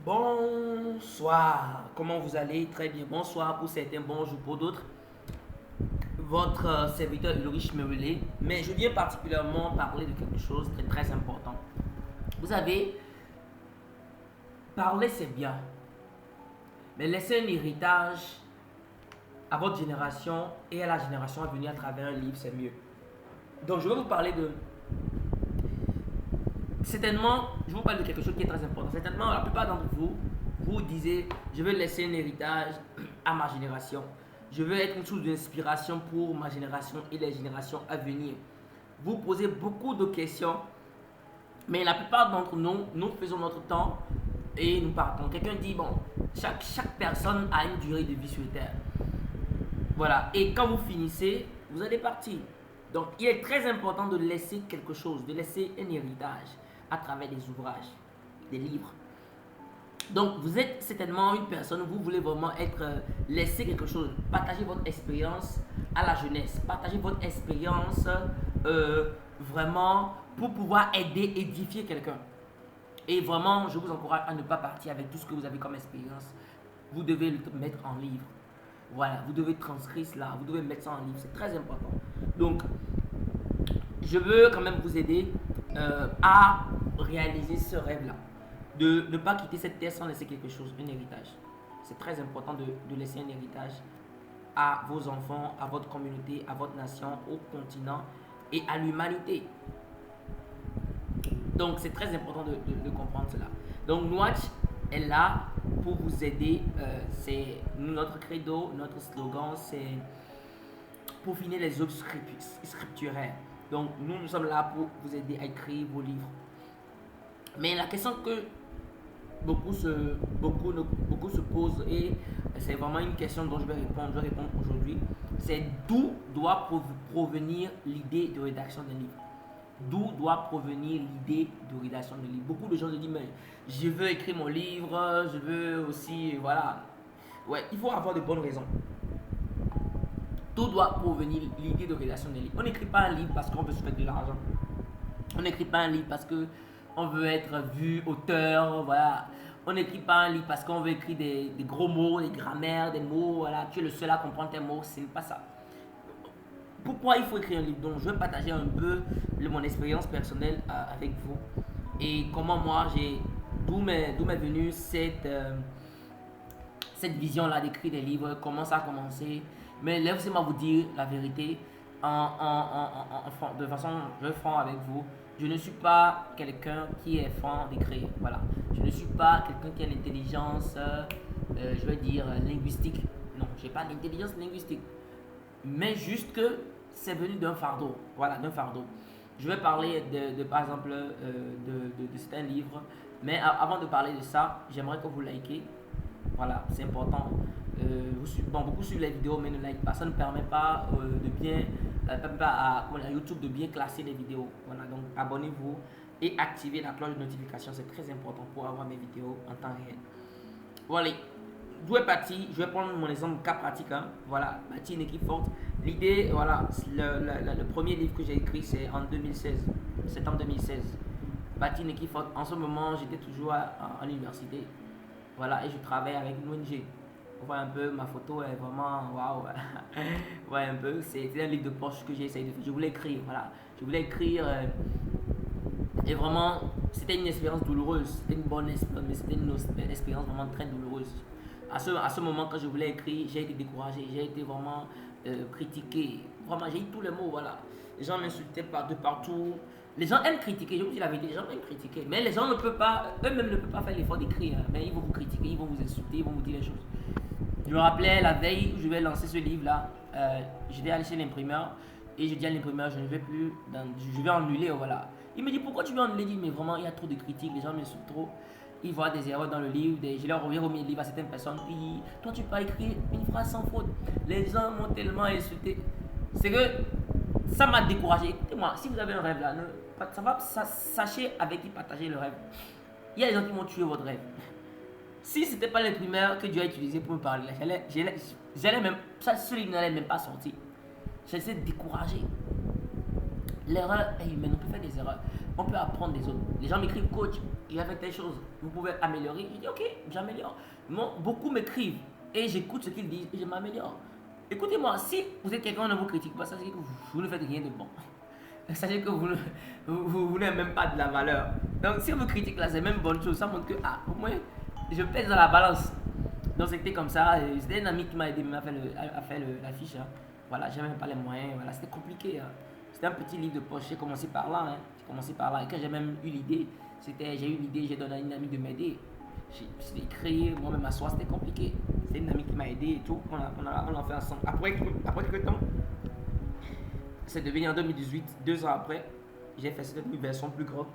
Bonsoir, comment vous allez? Très bien, bonsoir pour certains, bonjour pour d'autres. Votre serviteur Ulrich Merlé, mais je viens particulièrement parler de quelque chose de très important. Vous savez, parler c'est bien, mais laisser un héritage à votre génération et à la génération à venir à travers un livre, c'est mieux. Donc je vais vous parler de... Certainement, je vous parle de quelque chose qui est très important. Certainement, la plupart d'entre vous, vous disiez, je veux laisser un héritage à ma génération. Je veux être une source d'inspiration pour ma génération et les générations à venir. Vous posez beaucoup de questions, mais la plupart d'entre nous, nous faisons notre temps et nous partons. Quelqu'un dit, bon, chaque personne a une durée de vie sur Terre. Voilà, et quand vous finissez, vous allez partir. Donc, il est très important de laisser quelque chose, de laisser un héritage à travers des ouvrages, des livres. Donc, vous êtes certainement une personne, vous voulez vraiment laisser quelque chose, partager votre expérience à la jeunesse, partager votre expérience vraiment pour pouvoir aider, édifier quelqu'un. Et vraiment, je vous encourage à ne pas partir avec tout ce que vous avez comme expérience. Vous devez le mettre en livre. Voilà, vous devez transcrire cela, vous devez mettre ça en livre, c'est très important. Donc, je veux quand même vous aider à réaliser ce rêve-là. De ne pas quitter cette terre sans laisser quelque chose, un héritage. C'est très important de laisser un héritage à vos enfants, à votre communauté, à votre nation, au continent et à l'humanité. Donc, c'est très important de comprendre cela. Donc, Nwatch est là pour vous aider. C'est notre credo, notre slogan, c'est pour finir les œuvres scripturaires. Donc, nous sommes là pour vous aider à écrire vos livres. Mais la question que beaucoup se posent, et c'est vraiment une question dont je vais répondre aujourd'hui, c'est d'où doit provenir l'idée de rédaction d'un livre. D'où doit provenir l'idée de rédaction d'un livre. Beaucoup de gens se disent, mais je veux écrire mon livre, je veux aussi, voilà. Ouais, il faut avoir de bonnes raisons. D'où doit provenir l'idée de rédaction d'un livre. On n'écrit pas un livre parce qu'on veut se faire de l'argent. On n'écrit pas un livre parce qu'on veut être vu, auteur, voilà. On n'écrit pas un livre parce qu'on veut écrire des gros mots, des grammaires, des mots, voilà. Tu es le seul à comprendre tes mots, ce n'est pas ça. Pourquoi il faut écrire un livre? Donc, je vais partager un peu mon expérience personnelle avec vous. Et comment moi, d'où m'est venue cette vision-là d'écrire des livres, comment ça a commencé. Mais laissez-moi vous dire la vérité, de façon, je vais franc avec vous. Je ne suis pas quelqu'un qui est franc d'écrire. Voilà. Je ne suis pas quelqu'un qui a l'intelligence, je vais dire, linguistique. Non, je n'ai pas l'intelligence linguistique. Mais juste que c'est venu d'un fardeau. Voilà, d'un fardeau. Je vais parler par exemple, de certains livres. Mais avant de parler de ça, j'aimerais que vous likez. Voilà, c'est important. Beaucoup suivent les vidéos, mais ne like pas. Ça ne permet pas de bien, à YouTube de bien classer les vidéos. Voilà, donc abonnez-vous et activez la cloche de notification. C'est très important pour avoir mes vidéos en temps réel. Voilà, d'où est parti? Je vais prendre mon exemple cas pratique. Hein. Voilà, bâtir une équipe forte. L'idée, voilà, le premier livre que j'ai écrit, c'est en 2016, septembre 2016. Bâtir une équipe forte. En ce moment, j'étais toujours à l'université. Voilà, et je travaille avec une ONG. Vous voyez un peu, ma photo est vraiment waouh. Vous voyez un peu, c'était un livre de poche que j'ai essayé de faire. Je voulais écrire, voilà. Je voulais écrire. Et vraiment, c'était une expérience douloureuse. C'était une bonne expérience, mais c'était une expérience vraiment très douloureuse. À ce moment, quand je voulais écrire, j'ai été découragé. J'ai été vraiment critiqué. Vraiment, j'ai eu tous les mots, voilà. Les gens m'insultaient de partout. Les gens aiment critiquer, je vous dis la vérité, les gens aiment critiquer. Mais les gens ne peuvent pas, eux-mêmes ne peuvent pas faire l'effort d'écrire. Mais ils vont vous critiquer, ils vont vous insulter, ils vont vous dire les choses. Je me rappelais la veille où je vais lancer ce livre-là, j'étais allé chez l'imprimeur et je dis à l'imprimeur, je ne vais plus, je vais annuler, voilà. Il me dit, pourquoi tu veux annuler? Il dit, mais vraiment, il y a trop de critiques, les gens m'insultent trop. Ils voient des erreurs dans le livre, je leur reviens remis le livre à certaines personnes. Ils disent, toi tu peux écrire une phrase sans faute. Les gens m'ont tellement insulté. C'est que ça m'a découragé. Écoutez-moi, si vous avez un rêve là, sachez avec qui partager le rêve. Il y a des gens qui vont tuer votre rêve. Si ce n'était pas l'imprimeur que Dieu a utilisé pour me parler, j'allais même, ce livre n'allait même pas sortir. J'étais découragé. L'erreur est humaine, on peut faire des erreurs. On peut apprendre des autres. Les gens m'écrivent, coach, il a fait telle chose, vous pouvez améliorer. Je dis, ok, j'améliore. Beaucoup m'écrivent et j'écoute ce qu'ils disent et je m'améliore. Écoutez-moi, si vous êtes quelqu'un qui ne vous critique pas, sachez que vous ne faites rien de bon. Sachez que vous n'avez même pas de la valeur. Donc, si on me critique là, c'est même bonne chose. Ça montre que, au moins, je pèse dans la balance. Donc, c'était comme ça. C'était un ami qui m'a aidé à faire l'affiche. Hein. Voilà, j'avais même pas les moyens. Voilà, c'était compliqué. Hein. C'était un petit livre de poche. J'ai commencé par là. Hein. J'ai commencé par là. Et quand j'ai même eu l'idée, j'ai eu l'idée, j'ai donné à une amie de m'aider. J'ai créé moi-même à soi, c'était compliqué. C'est une amie qui m'a aidé et tout. On l'a fait ensemble. Après quelques temps, c'est devenu en 2018, 2 ans après, j'ai fait cette version plus grande.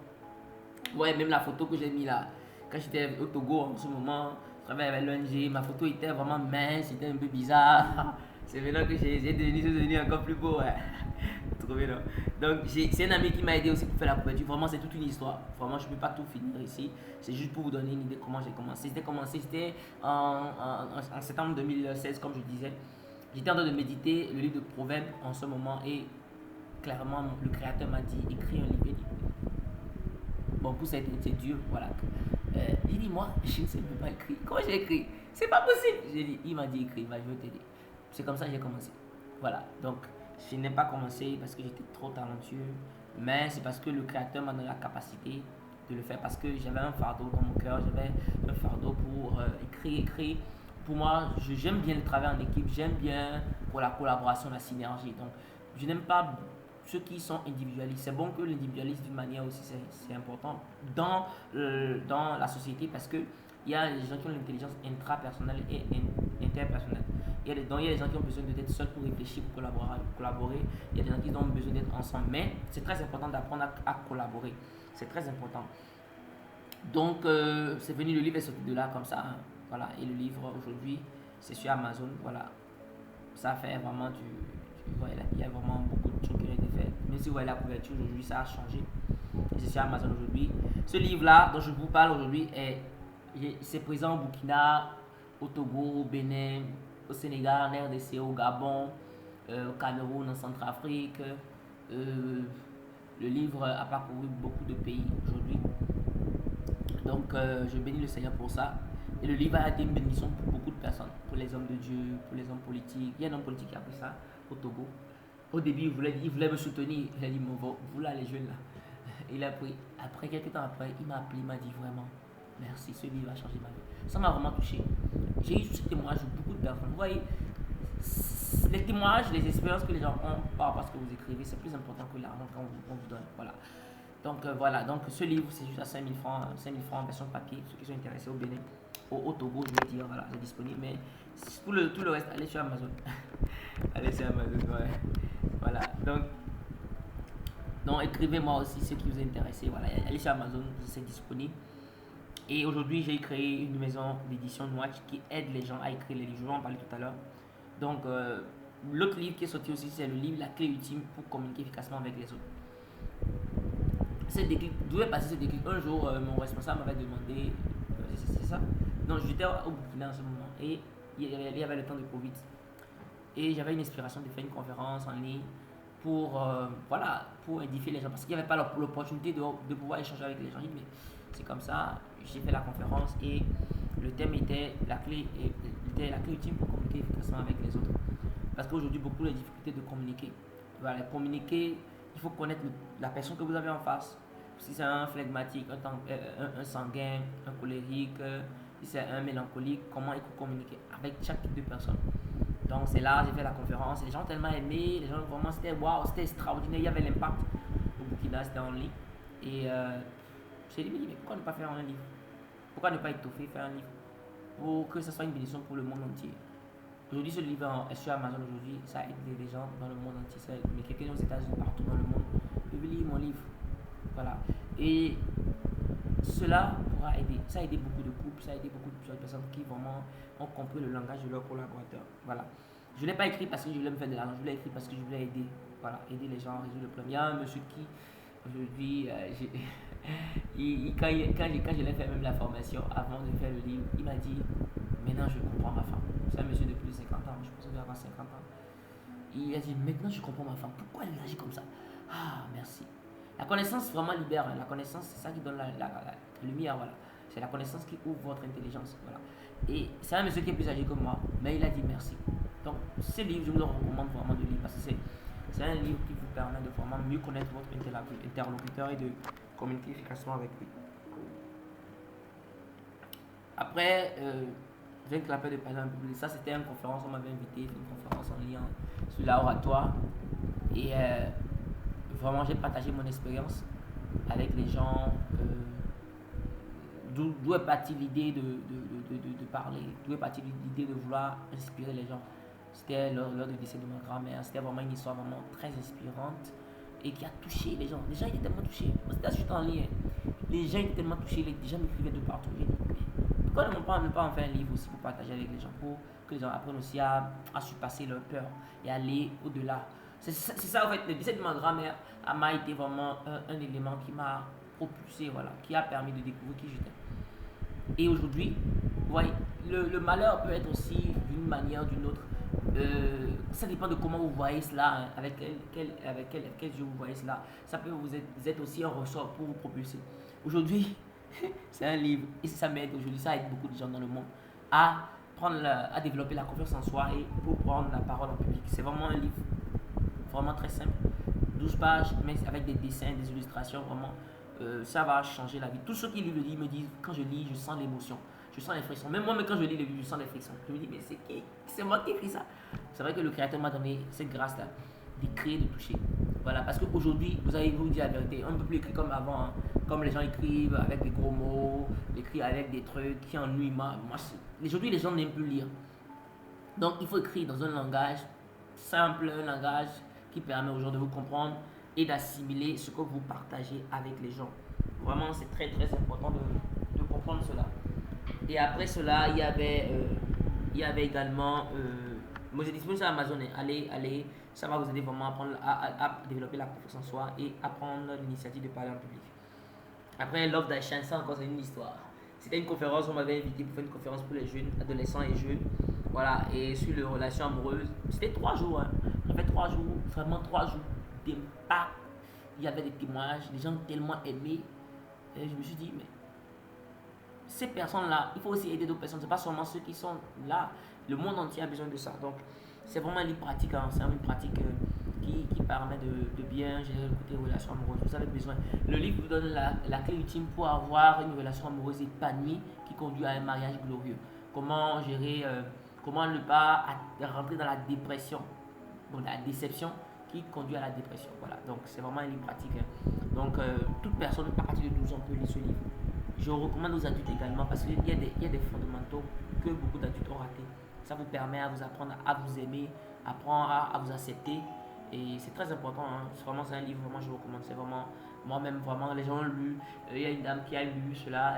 Ouais, même la photo que j'ai mis là, quand j'étais au Togo en ce moment, je travaillais avec l'ONG, ma photo était vraiment mince, c'était un peu bizarre. C'est maintenant que j'ai devenu encore plus beau. Ouais. Trouvé là. Donc c'est un ami qui m'a aidé aussi pour faire la couverture. Vraiment, c'est toute une histoire. Vraiment, je ne peux pas tout finir ici. C'est juste pour vous donner une idée de comment j'ai commencé. C'était en septembre 2016, comme je disais. J'étais en train de méditer le livre de Proverbes en ce moment et clairement, le créateur m'a dit, écris un livre. Bon, pour ça, c'est dur, voilà. Il dit, moi, je ne sais même pas écrire. Comment j'ai écrit? C'est pas possible. Il m'a dit, écris, je vais t'aider. C'est comme ça que j'ai commencé. Voilà, donc, je n'ai pas commencé parce que j'étais trop talentueux, mais c'est parce que le créateur m'a donné la capacité de le faire, parce que j'avais un fardeau dans mon cœur, j'avais un fardeau pour écrire. Pour moi, j'aime bien le travail en équipe, j'aime bien pour la collaboration, la synergie. Donc, je n'aime pas ceux qui sont individualistes. C'est bon que l'individualisme d'une manière aussi, c'est important dans la société, parce que il y a des gens qui ont l'intelligence intrapersonnelle et interpersonnelle. Il y a des gens qui ont besoin d'être seuls pour réfléchir, pour collaborer. Il y a des gens qui ont besoin d'être ensemble. Mais c'est très important d'apprendre à collaborer. C'est très important. Donc, c'est venu, le livre est sorti de là comme ça. Hein. Voilà. Et le livre, aujourd'hui, c'est sur Amazon. Voilà. Ça fait vraiment voilà, il y a vraiment beaucoup de choses qui ont été faites. Même si vous voyez la couverture aujourd'hui, ça a changé. Et c'est sur Amazon aujourd'hui. Ce livre-là, dont je vous parle aujourd'hui, c'est présent au Burkina, au Togo, au Bénin, au Sénégal, en RDC, au Gabon, au Cameroun, en Centrafrique. Le livre a parcouru beaucoup de pays aujourd'hui. Donc, je bénis le Seigneur pour ça. Et le livre a été une bénédiction pour beaucoup de personnes, pour les hommes de Dieu, pour les hommes politiques. Il y a un homme politique qui a pris ça au Togo. Au début, il voulait me soutenir. Il a dit, vous là, les jeunes là. Il a pris. Après, quelques temps après, il m'a appelé, il m'a dit vraiment, merci, ce livre a changé ma vie. Ça m'a vraiment touché. J'ai eu ce témoignage de beaucoup de personnes. Vous voyez, les témoignages, les expériences que les gens ont par rapport à ce que vous écrivez, c'est plus important que l'argent qu'on vous donne. Voilà. Donc voilà, donc ce livre c'est juste à 5000 francs, 5000 francs en version papier, ceux qui sont intéressés au Bénin, au Togo, je vais dire, voilà, c'est disponible. Mais pour tout le reste, allez sur Amazon. Allez sur Amazon, ouais. Voilà, donc écrivez-moi aussi ceux qui vous intéressent, voilà, allez sur Amazon, c'est disponible. Et aujourd'hui, j'ai créé une maison d'édition Nwatch qui aide les gens à écrire les livres, je vais en parler tout à l'heure. Donc, l'autre livre qui est sorti aussi, c'est le livre La clé ultime pour communiquer efficacement avec les autres. C'est déclic, d'où est passé ce déclic? Un jour, mon responsable m'avait demandé, c'est ça? Non, j'étais au Burkina en ce moment et il y avait le temps de Covid. Et j'avais une inspiration de faire une conférence en ligne pour, voilà, pour édifier les gens, parce qu'il n'y avait pas l'opportunité de pouvoir échanger avec les gens. Mais c'est comme ça, j'ai fait la conférence et le thème était la clé ultime pour communiquer efficacement avec les autres. Parce qu'aujourd'hui, beaucoup de difficultés de communiquer. Voilà, communiquer, il faut connaître la personne que vous avez en face. Si c'est un flegmatique, un sanguin, un colérique, si c'est un mélancolique, comment il faut communiquer avec chaque type de personne. Donc c'est là, j'ai fait la conférence, les gens ont tellement aimé, les gens vraiment c'était waouh, c'était extraordinaire, il y avait l'impact. Au Burkina, c'était en ligne. Et j'ai dit, mais pourquoi ne pas faire un livre? Pourquoi ne pas étoffer, faire un livre? Pour que ce soit une bénédiction pour le monde entier. Aujourd'hui, ce livre est sur Amazon aujourd'hui, ça aide les gens dans le monde entier, mais quelqu'un aux États-Unis, partout dans le monde, peut lire mon livre. Voilà. Et cela pourra aider. Ça a aidé beaucoup de couples, ça a aidé beaucoup de personnes qui vraiment ont compris le langage de leurs collaborateurs. Voilà. Je ne l'ai pas écrit parce que je voulais me faire de l'argent, je l'ai écrit parce que je voulais aider. Voilà, aider les gens à résoudre le problème. Il y a un monsieur qui, aujourd'hui, quand je l'ai fait même la formation, avant de faire le livre, il m'a dit, maintenant je comprends ma femme. C'est un monsieur de plus de 50 ans, je pense qu'il doit avoir 50 ans. Il a dit, maintenant je comprends ma femme, pourquoi elle agit comme ça? Ah, merci. La connaissance vraiment libère. La connaissance, c'est ça qui donne la lumière. Voilà. C'est la connaissance qui ouvre votre intelligence. Voilà. Et c'est un monsieur qui est plus âgé que moi, mais il a dit merci. Donc, ce livre, je vous le recommande vraiment de lire parce que c'est un livre qui vous permet de vraiment mieux connaître votre interlocuteur et de communiquer efficacement avec lui. Après, je viens de parler un peu plus. Ça, c'était une conférence, on m'avait invité, une conférence en lien sur l'oratoire. Et vraiment, j'ai partagé mon expérience avec les gens. D'où est partie l'idée de parler, d'où est partie l'idée de vouloir inspirer les gens. C'était lors du décès de ma grand-mère. C'était vraiment une histoire vraiment très inspirante et qui a touché les gens. Les gens étaient tellement touchés. C'était juste en lien. Les gens étaient tellement touchés, les gens m'écrivaient de partout. J'ai dit, pourquoi ne pas en faire un livre aussi pour partager avec les gens, pour que les gens apprennent aussi à surpasser leur peur et aller au-delà. C'est ça, en fait, le décès de ma grand-mère m'a été vraiment un élément qui m'a propulsé, voilà, qui a permis de découvrir qui j'étais. Et aujourd'hui, vous voyez, le malheur peut être aussi d'une manière ou d'une autre. Ça dépend de comment vous voyez cela, hein, avec quel yeux vous voyez cela. Ça peut vous être aussi un ressort pour vous propulser. Aujourd'hui, c'est un livre et ça m'aide aujourd'hui, ça aide beaucoup de gens dans le monde à développer la confiance en soi et pour prendre la parole en public. C'est vraiment un livre vraiment très simple, 12 pages, mais avec des dessins, des illustrations, vraiment, ça va changer la vie. Tous ceux qui lisent le livre me disent, quand je lis, je sens l'émotion, je sens les frissons. Même moi, quand je lis le livre, je sens les frissons. Je me dis, mais c'est qui? C'est moi qui écris ça. C'est vrai que le Créateur m'a donné cette grâce-là, d'écrire, de toucher. Voilà, parce qu'aujourd'hui, vous allez vous dire la vérité, on ne peut plus écrire comme avant, hein. Comme les gens écrivent avec des gros mots, écrivent avec des trucs qui ennuient. Aujourd'hui, les gens n'aiment plus lire. Donc, il faut écrire dans un langage simple, un langage qui permet aux gens de vous comprendre et d'assimiler ce que vous partagez avec les gens. Vraiment, c'est très très important de comprendre cela. Et après cela, il y avait également, moi j'ai disponible sur Amazon, hein. Allez, ça va vous aider vraiment à développer la confiance en soi et à prendre l'initiative de parler en public. Après, Love Thy Shine, ça encore c'est une histoire. C'était une conférence, on m'avait invité pour faire une conférence pour les jeunes, adolescents et jeunes. Voilà, et sur les relations amoureuses. C'était 3 jours, hein. J'ai fait 3 jours, vraiment 3 jours d'impact. Il y avait des témoignages, les gens tellement aimés. Et je me suis dit, mais ces personnes-là, il faut aussi aider d'autres personnes. C'est pas seulement ceux qui sont là. Le monde entier a besoin de ça. Donc, c'est vraiment une pratique. Hein. C'est une pratique qui permet de bien gérer le côté relation amoureuse. Vous avez besoin. Le livre vous donne la clé ultime pour avoir une relation amoureuse épanouie qui conduit à un mariage glorieux. Comment gérer, comment ne pas rentrer dans la dépression, donc la déception qui conduit à la dépression. Voilà. Donc, c'est vraiment une pratique. Hein. Donc, toute personne à partir de 12 ans peut lire ce livre. Je recommande aux adultes également parce qu'il y a des fondamentaux que beaucoup d'adultes ont ratés. Ça vous permet à vous apprendre à vous aimer, apprendre à vous accepter. Et c'est très important. Hein. C'est un livre, vraiment, je recommande. C'est vraiment, moi-même, vraiment, les gens ont lu. Il y a une dame qui a lu cela.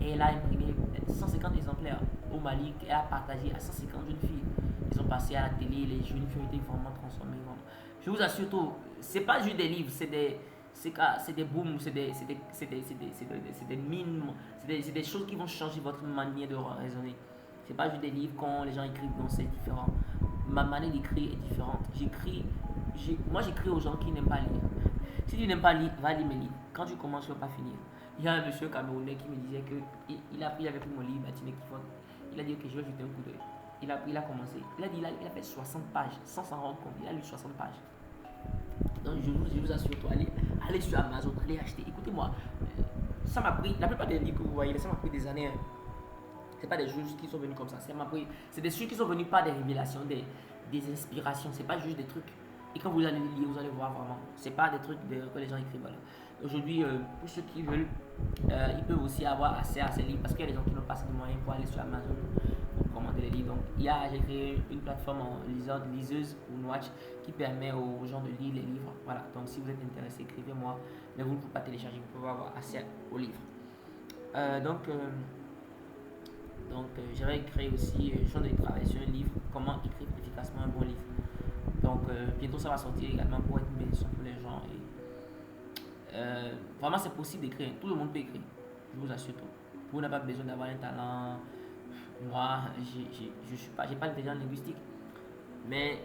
Et elle a imprimé 150 exemplaires au Mali. Elle a partagé à 150 jeunes filles. Ils ont passé à la télé. Les jeunes filles ont été vraiment transformées. Vraiment. Je vous assure, c'est pas juste des livres, c'est des booms, c'est des mimes, c'est des choses qui vont changer votre manière de raisonner. C'est pas juste des livres quand les gens écrivent, non, c'est différent. Ma manière d'écrire est différente. Moi j'écris aux gens qui n'aiment pas lire. Si tu n'aimes pas lire, va lire mes livres. Quand tu commences, tu ne vas pas finir. Il y a un monsieur camerounais qui me disait que il a pris avec mon livre, il a dit que je vais jeter un coup d'œil. Il a commencé. Il a dit il a fait 60 pages sans s'en rendre compte. Il a lu 60 pages. Donc je vous assure, allez sur Amazon, allez acheter. Écoutez-moi, ça m'a pris, la plupart des livres que vous voyez, ça m'a pris des années. Hein. C'est pas des choses qui sont venus comme ça. C'est des trucs qui sont venus par des révélations, des inspirations. C'est pas juste des trucs. Et quand vous allez les lire, vous allez voir vraiment. C'est pas des trucs que les gens écrivent. Voilà. Aujourd'hui, pour ceux qui veulent, ils peuvent aussi avoir accès à ces livres parce qu'il y a des gens qui n'ont pas assez de moyens pour aller sur Amazon pour commander les livres. Donc, j'ai créé une plateforme en liseuse ou Watch qui permet aux gens de lire les livres. Voilà. Donc, si vous êtes intéressé, écrivez-moi. Mais vous ne pouvez pas télécharger, vous pouvez avoir accès aux livres. J'avais créé aussi, je suis en train de travailler sur un livre, comment écrire efficacement un bon livre. Donc, bientôt ça va sortir également pour être une bénédiction pour les gens. Et, vraiment, c'est possible d'écrire. Tout le monde peut écrire. Je vous assure tout. Vous n'avez pas besoin d'avoir un talent. Moi, j'ai pas l'intelligence linguistique, mais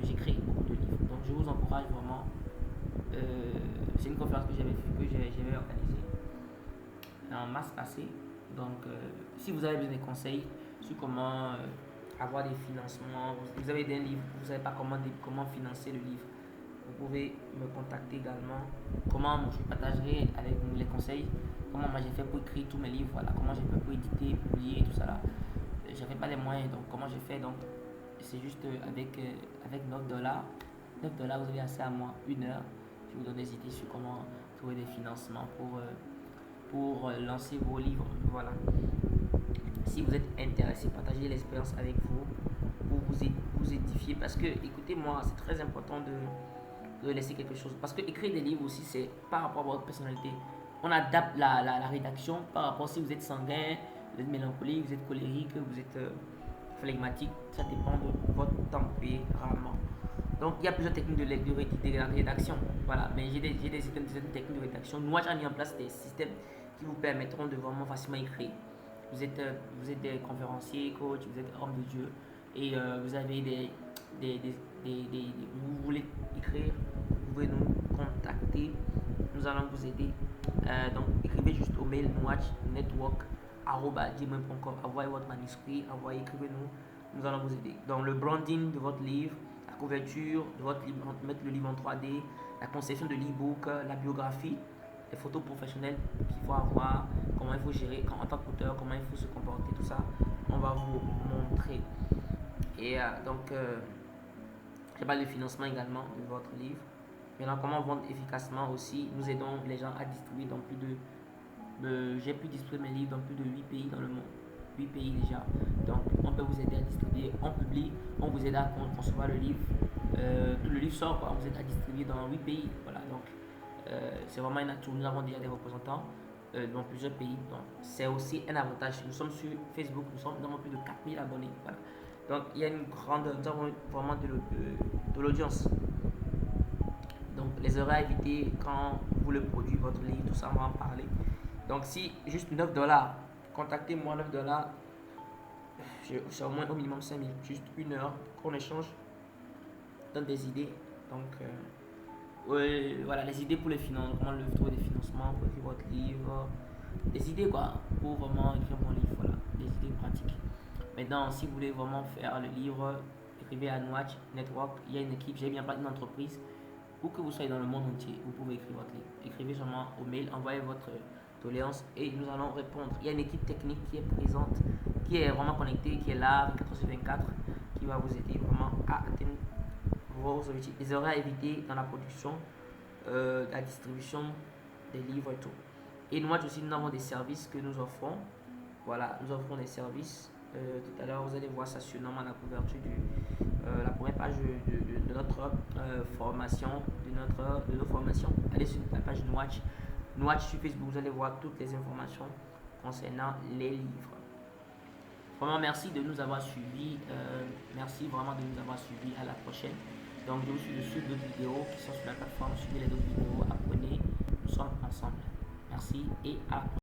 j'écris beaucoup de livres. Donc, je vous encourage vraiment C'est une conférence que j'avais organisée en mars passé. Donc, si vous avez besoin de conseils sur comment avoir des financements, vous avez des livres, vous ne savez pas comment financer le livre, vous pouvez me contacter également. Comment je partagerai avec vous les conseils, comment moi j'ai fait pour écrire tous mes livres, voilà, comment j'ai fait pour éditer, publier, tout ça là. J'avais pas les moyens, donc comment j'ai fait, donc c'est juste avec 9 $. 9 $, vous avez accès à moi 1 heure. Je vous donne des idées sur comment trouver des financements pour lancer vos livres. Voilà. Si vous êtes intéressé, partagez l'expérience avec vous pour vous édifier. Parce que, écoutez-moi, c'est très important de laisser quelque chose. Parce que écrire des livres aussi, c'est par rapport à votre personnalité. On adapte la rédaction par rapport si vous êtes sanguin, vous êtes mélancolique, vous êtes colérique, vous êtes flegmatique. Ça dépend de votre tempérament. Donc, il y a plusieurs techniques de rédaction. Voilà, mais j'ai certaines techniques de rédaction. Moi, j'ai mis en place des systèmes qui vous permettront de vraiment facilement écrire. Vous êtes des conférenciers, coach, vous êtes homme de Dieu et vous avez vous voulez écrire, vous pouvez nous contacter. Nous allons vous aider. Donc, écrivez juste au mail nwatchnetwork@gmail.com. Envoyez votre manuscrit, écrivez-nous. Nous allons vous aider. Dans le branding de votre livre, la couverture de votre livre, mettre le livre en 3D, la conception de l'e-book, la biographie, les photos professionnelles qu'il faut avoir, comment il faut gérer en tant qu'auteur, comment il faut se comporter, tout ça, on va vous montrer. Et je parle de financement également de votre livre. Maintenant, comment vendre efficacement aussi. Nous aidons les gens à distribuer dans plus de j'ai pu distribuer mes livres dans plus de 8 pays dans le monde. 8 pays déjà. Donc, on peut vous aider à distribuer. On publie, on vous aide à concevoir le livre. Tout le livre sort, quoi. On vous aide à distribuer dans 8 pays. Voilà, donc c'est vraiment un atout. Nous avons déjà des représentants dans plusieurs pays. Donc, c'est aussi un avantage. Nous sommes sur Facebook, nous avons plus de 4000 abonnés. Voilà. Donc, il y a une grande. Nous avons vraiment de l'audience. Donc, les erreurs à éviter quand vous le produisez, votre livre, tout ça, on va en parler. Donc, si juste 9 $, contactez-moi 9 $. C'est au moins au minimum 5 minutes, juste 1 heure qu'on échange, donne des idées. Donc, voilà, les idées pour les finances, comment trouver des financements pour écrire votre livre, des idées quoi, pour vraiment écrire mon livre, voilà, des idées pratiques. Maintenant, si vous voulez vraiment faire le livre, écrivez à Nwatch Network. Il y a une équipe, j'ai mis en place une entreprise. Où que vous soyez dans le monde entier, vous pouvez écrire votre livre. Écrivez seulement au mail, envoyez votre doléance et nous allons répondre. Il y a une équipe technique qui est présente, qui est vraiment connectée, qui est là 24/24, qui va vous aider vraiment à atteindre vos objectifs. Les erreurs à éviter dans la production, la distribution des livres et tout. Et nous aussi, nous avons des services que nous offrons. Voilà, nous offrons des services. Tout à l'heure, vous allez voir ça sur la couverture la première page de notre formation, de nos formations. Allez sur la page Nwatch sur Facebook, vous allez voir toutes les informations concernant les livres. Vraiment, merci de nous avoir suivis. Merci vraiment de nous avoir suivis. À la prochaine. Donc, je vous suis dessus d'autres vidéos qui sont sur la plateforme. Suivez les autres vidéos, apprenez. Nous sommes ensemble. Merci et à la prochaine.